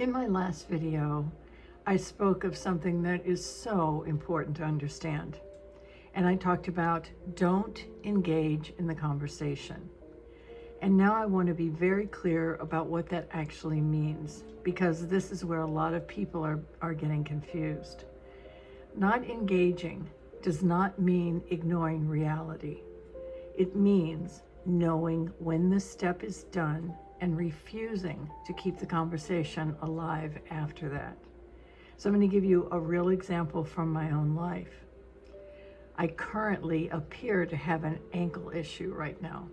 In my last video, I spoke of something that is so important to understand. And I talked about don't engage in the conversation. And now I want to be very clear about what that actually means, because this is where a lot of people are getting confused. Not engaging does not mean ignoring reality. It means knowing when the step is done and refusing to keep the conversation alive after that. So I'm going to give you a real example from my own life. I currently appear to have an ankle issue right now.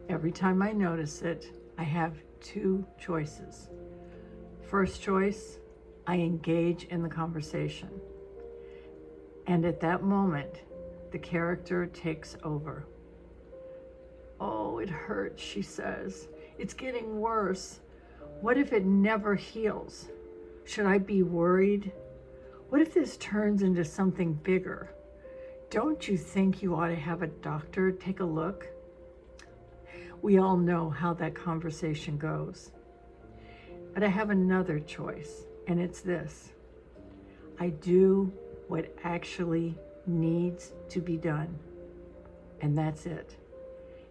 Every time I notice it, I have two choices. First choice, I engage in the conversation. And at that moment, the character takes over. Oh, it hurts, she says. It's getting worse. What if it never heals? Should I be worried? What if this turns into something bigger? Don't you think you ought to have a doctor take a look? We all know how that conversation goes. But I have another choice, and it's this. I do what actually needs to be done, and that's it.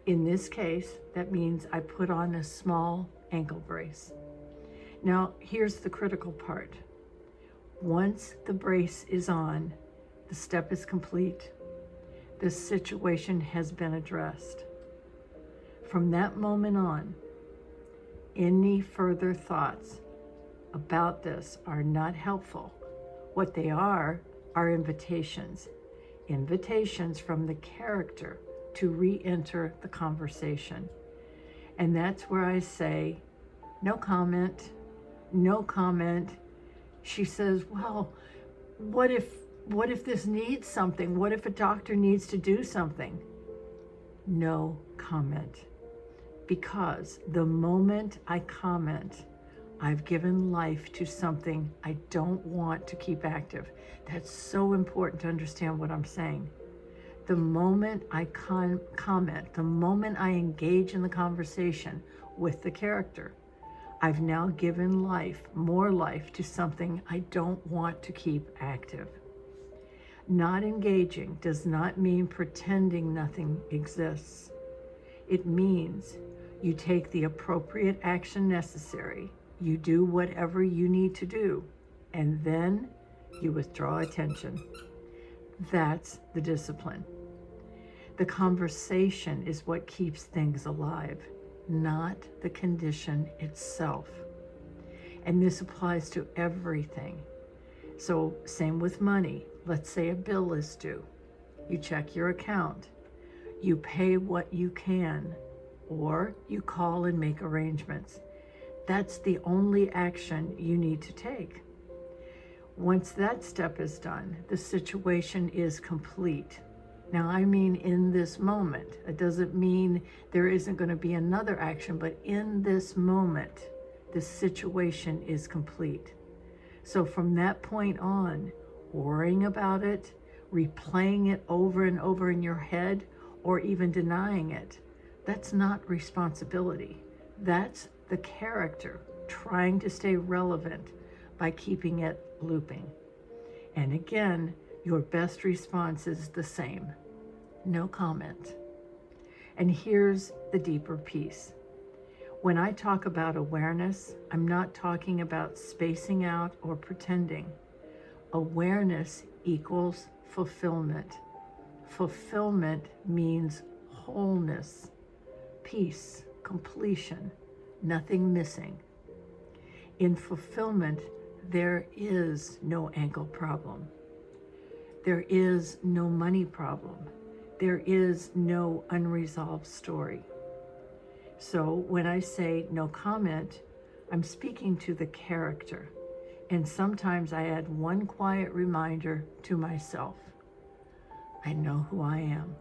In this case, that means I put on a small ankle brace. Now, here's the critical part. Once the brace is on, the step is complete. The situation has been addressed. From that moment on, any further thoughts about this are not helpful. What they are invitations. Invitations from the character to re-enter the conversation. And that's where I say, no comment, no comment. She says, well, what if this needs something? What if a doctor needs to do something? No comment. Because the moment I comment, I've given life to something I don't want to keep active. That's so important to understand what I'm saying. The moment I comment, the moment I engage in the conversation with the character, I've now given life, more life, to something I don't want to keep active. Not engaging does not mean pretending nothing exists. It means you take the appropriate action necessary, you do whatever you need to do, and then you withdraw attention. That's the discipline. The conversation is what keeps things alive, not the condition itself. And this applies to everything. So same with money. Let's say a bill is due. You check your account. You pay what you can, or you call and make arrangements. That's the only action you need to take. Once that step is done, the situation is complete. Now, I mean in this moment. It doesn't mean there isn't going to be another action, but in this moment, the situation is complete. So from that point on, worrying about it, replaying it over and over in your head, or even denying it, that's not responsibility. That's the character trying to stay relevant by keeping it looping. And again, your best response is the same. No comment. And here's the deeper piece. When I talk about awareness, I'm not talking about spacing out or pretending. Awareness equals fulfillment. Fulfillment means wholeness, peace, completion, nothing missing. In fulfillment, there is no ankle problem. There is no money problem. There is no unresolved story. So when I say no comment, I'm speaking to the character. And sometimes I add one quiet reminder to myself. I know who I am.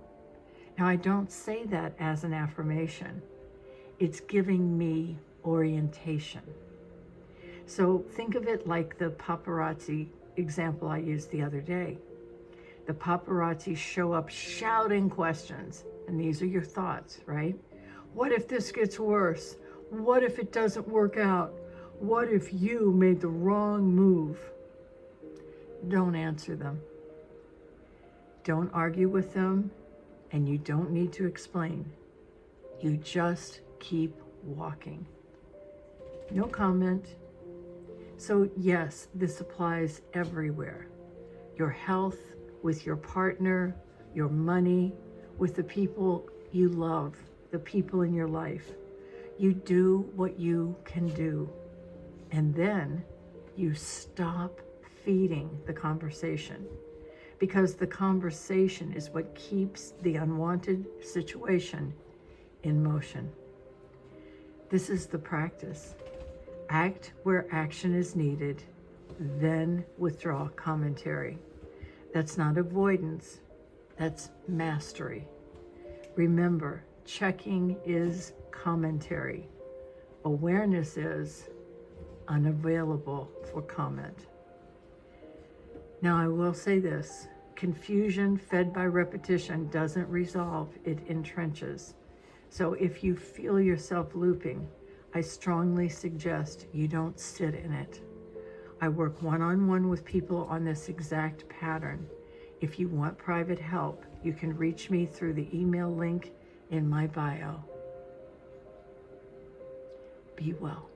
Now, I don't say that as an affirmation. It's giving me orientation. So think of it like the paparazzi example I used the other day. The paparazzi show up shouting questions, and these are your thoughts, right? What if this gets worse? What if it doesn't work out? What if you made the wrong move? Don't answer them. Don't argue with them, and you don't need to explain. You just keep walking. No comment. So yes, this applies everywhere. Your health, with your partner, your money, with the people you love, the people in your life. You do what you can do. And then you stop feeding the conversation, because the conversation is what keeps the unwanted situation in motion. This is the practice. Act where action is needed, then withdraw commentary. That's not avoidance, that's mastery. Remember, checking is commentary. Awareness is unavailable for comment. Now, I will say this: confusion fed by repetition doesn't resolve, it entrenches. So if you feel yourself looping, I strongly suggest you don't sit in it. I work one-on-one with people on this exact pattern. If you want private help, you can reach me through the email link in my bio. Be well.